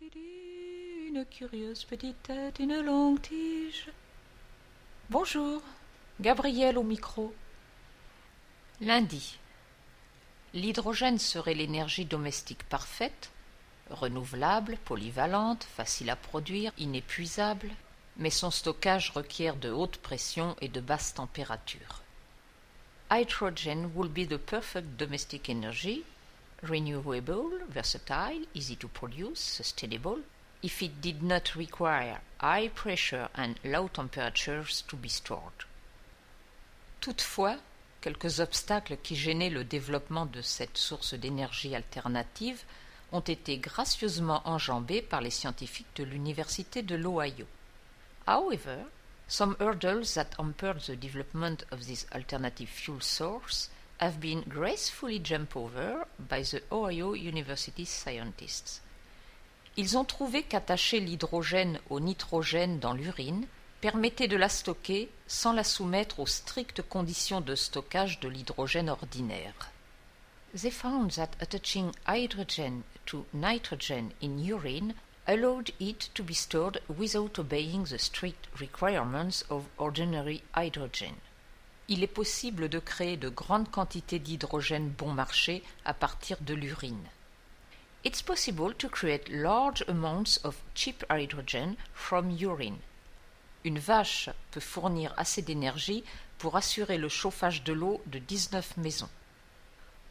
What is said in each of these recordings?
Une curieuse petite tête, une longue tige. Bonjour, Gabriel au micro. Lundi. L'hydrogène serait l'énergie domestique parfaite, renouvelable, polyvalente, facile à produire, inépuisable, mais son stockage requiert de haute pression et de basse température. Hydrogen will be the perfect domestic energy, renewable, versatile, easy to produce, sustainable, if it did not require high pressure and low temperatures to be stored. Toutefois, quelques obstacles qui gênaient le développement de cette source d'énergie alternative ont été gracieusement enjambés par les scientifiques de l'Université de l'Ohio. However, some hurdles that hampered the development of this alternative fuel source have been gracefully jumped over by the Ohio University scientists. Ils ont trouvé qu'attacher l'hydrogène au nitrogène dans l'urine permettait de la stocker sans la soumettre aux strictes conditions de stockage de l'hydrogène ordinaire. They found that attaching hydrogen to nitrogen in urine allowed it to be stored without obeying the strict requirements of ordinary hydrogen. Il est possible de créer de grandes quantités d'hydrogène bon marché à partir de l'urine. It's possible to create large amounts of cheap hydrogen from urine. Une vache peut fournir assez d'énergie pour assurer le chauffage de l'eau de 19 maisons.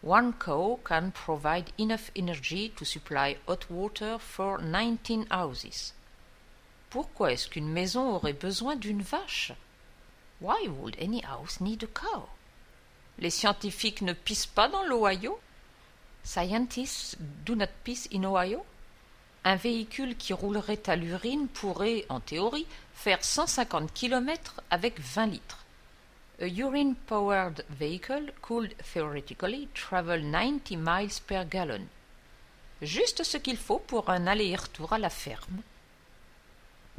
One cow can provide enough energy to supply hot water for 19 houses. Pourquoi est-ce qu'une maison aurait besoin d'une vache? Why would any house need a cow? Les scientifiques ne pissent pas dans l'Ohio? Scientists do not piss in Ohio? Un véhicule qui roulerait à l'urine pourrait, en théorie, faire 150 km avec 20 litres. A urine-powered vehicle could theoretically travel 90 miles per gallon. Juste ce qu'il faut pour un aller-retour à la ferme.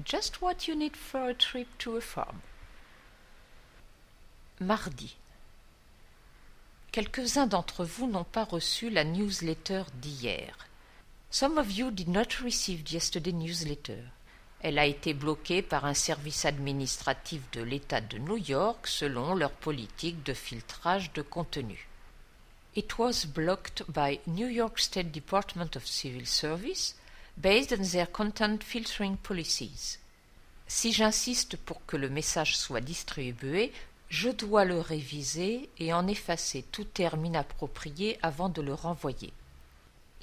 Just what you need for a trip to a farm. Mardi. Quelques-uns d'entre vous n'ont pas reçu la newsletter d'hier. Some of you did not receive yesterday's newsletter. Elle a été bloquée par un service administratif de l'État de New York selon leur politique de filtrage de contenu. It was blocked by New York State Department of Civil Service based on their content filtering policies. Si j'insiste pour que le message soit distribué, je dois le réviser et en effacer tout terme inapproprié avant de le renvoyer.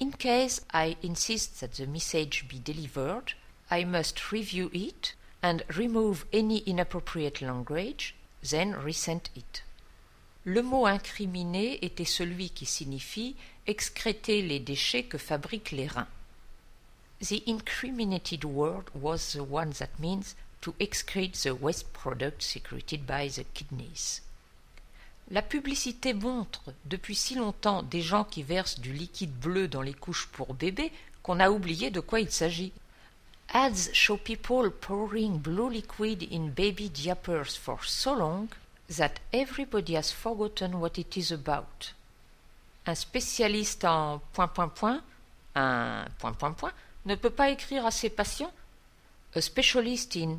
In case I insist that the message be delivered, I must review it and remove any inappropriate language, then resend it. Le mot incriminé était celui qui signifie excréter les déchets que fabriquent les reins. The incriminated word was the one that means to excrete the waste product secreted by the kidneys. La publicité montre depuis si longtemps des gens qui versent du liquide bleu dans les couches pour bébés qu'on a oublié de quoi il s'agit. Ads show people pouring blue liquid in baby diapers for so long that everybody has forgotten what it is about. Un spécialiste en ... ne peut pas écrire à ses patients. A specialist in ...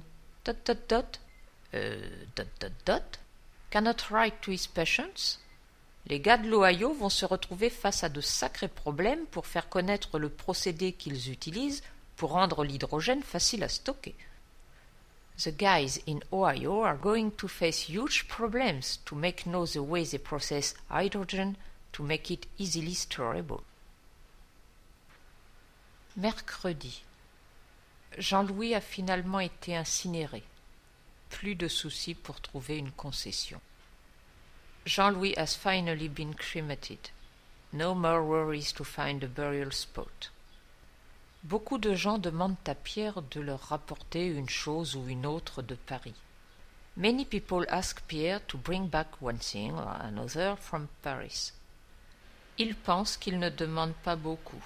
cannot write to his patients. Les gars de l'Ohio vont se retrouver face à de sacrés problèmes pour faire connaître le procédé qu'ils utilisent pour rendre l'hydrogène facile à stocker. The guys in Ohio are going to face huge problems to make know the way they process hydrogen to make it easily storable. Mercredi. Jean-Louis a finalement été incinéré. Plus de soucis pour trouver une concession. Jean-Louis has finally been cremated. No more worries to find a burial spot. Beaucoup de gens demandent à Pierre de leur rapporter une chose ou une autre de Paris. Many people ask Pierre to bring back one thing or another from Paris. Il pense qu'il ne demande pas beaucoup.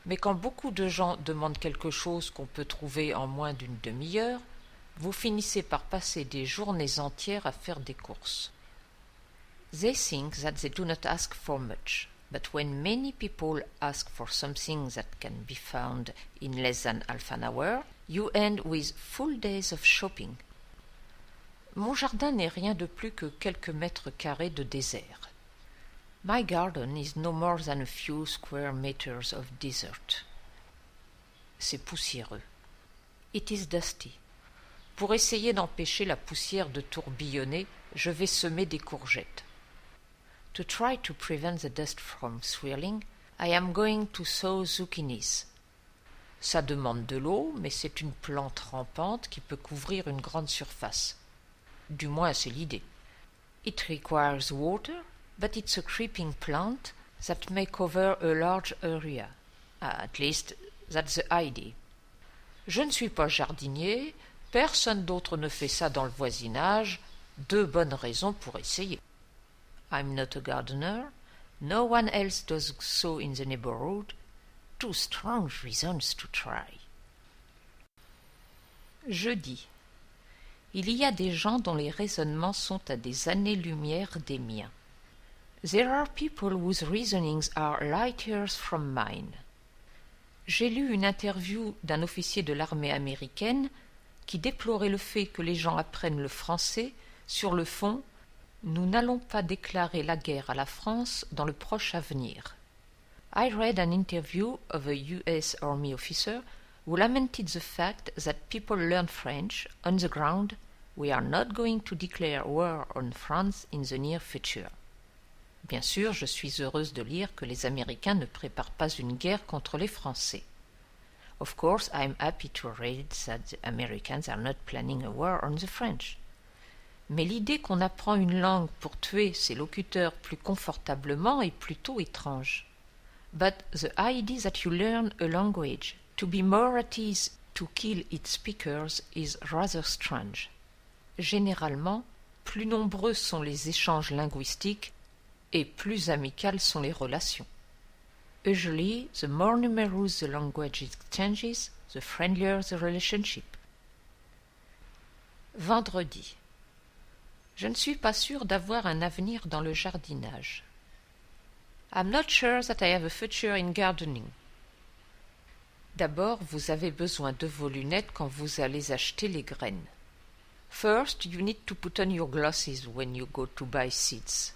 Mais quand beaucoup de gens demandent quelque chose qu'on peut trouver en moins d'une demi-heure, vous finissez par passer des journées entières à faire des courses. They think that they do not ask for much. But when many people ask for something that can be found in less than half an hour, you end with full days of shopping. Mon jardin n'est rien de plus que quelques mètres carrés de désert. My garden is no more than a few square meters of desert. C'est poussiéreux. It is dusty. Pour essayer d'empêcher la poussière de tourbillonner, je vais semer des courgettes. To try to prevent the dust from swirling, I am going to sow zucchinis. Ça demande de l'eau, mais c'est une plante rampante qui peut couvrir une grande surface. Du moins, c'est l'idée. It requires water, but it's a creeping plant that may cover a large area. At least, that's the idea. Je ne suis pas jardinier, personne d'autre ne fait ça dans le voisinage, 2 bonnes raisons pour essayer. I'm not a gardener, no one else does so in the neighborhood, 2 strong reasons to try. Jeudi. Il y a des gens dont les raisonnements sont à des années-lumière des miens. There are people whose reasonings are light years from mine. J'ai lu une interview d'un officier de l'armée américaine qui déplorait le fait que les gens apprennent le français. Sur le fond, nous n'allons pas déclarer la guerre à la France dans le proche avenir. I read an interview of a US Army officer who lamented the fact that people learn French on the ground. We are not going to declare war on France in the near future. Bien sûr, je suis heureuse de lire que les Américains ne préparent pas une guerre contre les Français. Of course, I am happy to read that the Americans are not planning a war on the French. Mais l'idée qu'on apprend une langue pour tuer ses locuteurs plus confortablement est plutôt étrange. But the idea that you learn a language to be more at ease to kill its speakers is rather strange. Généralement, plus nombreux sont les échanges linguistiques et plus amicales sont les relations. Usually, the more numerous the language exchanges, the friendlier the relationship. Vendredi. Je ne suis pas sûre d'avoir un avenir dans le jardinage. I'm not sure that I have a future in gardening. D'abord, vous avez besoin de vos lunettes quand vous allez acheter les graines. First, you need to put on your glasses when you go to buy seeds.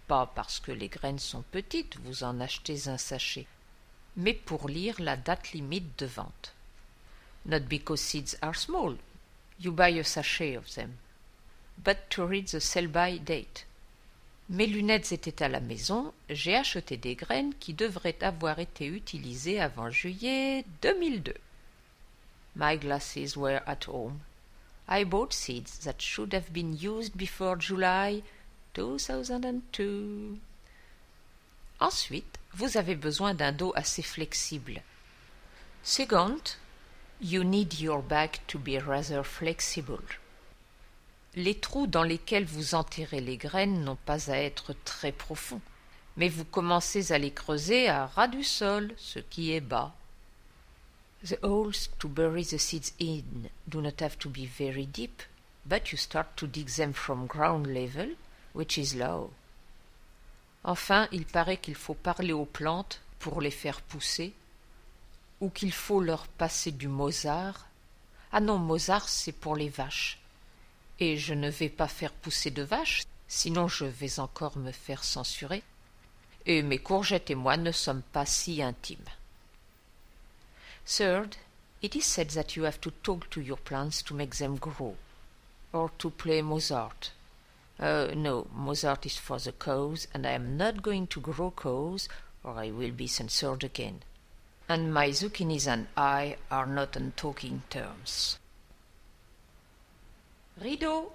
Pas parce que les graines sont petites, vous en achetez un sachet, mais pour lire la date limite de vente. Not because seeds are small, you buy a sachet of them, but to read the sell-by date. Mes lunettes étaient à la maison, j'ai acheté des graines qui devraient avoir été utilisées avant juillet 2002. My glasses were at home. I bought seeds that should have been used before July 2002. Ensuite, vous avez besoin d'un dos assez flexible. Second, you need your bag to be rather flexible. Les trous dans lesquels vous enterrez les graines n'ont pas à être très profonds, mais vous commencez à les creuser à ras du sol, ce qui est bas. The holes to bury the seeds in do not have to be very deep, but you start to dig them from ground level, which is low. Enfin, il paraît qu'il faut parler aux plantes pour les faire pousser, ou qu'il faut leur passer du Mozart. Ah non, Mozart, c'est pour les vaches. Et je ne vais pas faire pousser de vaches, sinon je vais encore me faire censurer. Et mes courgettes et moi ne sommes pas si intimes. Third, it is said that you have to talk to your plants to make them grow, or to play Mozart. No, Mozart is for the cows, and I am not going to grow cows, or I will be censored again. And my zucchinis and I are not on talking terms. Rideau.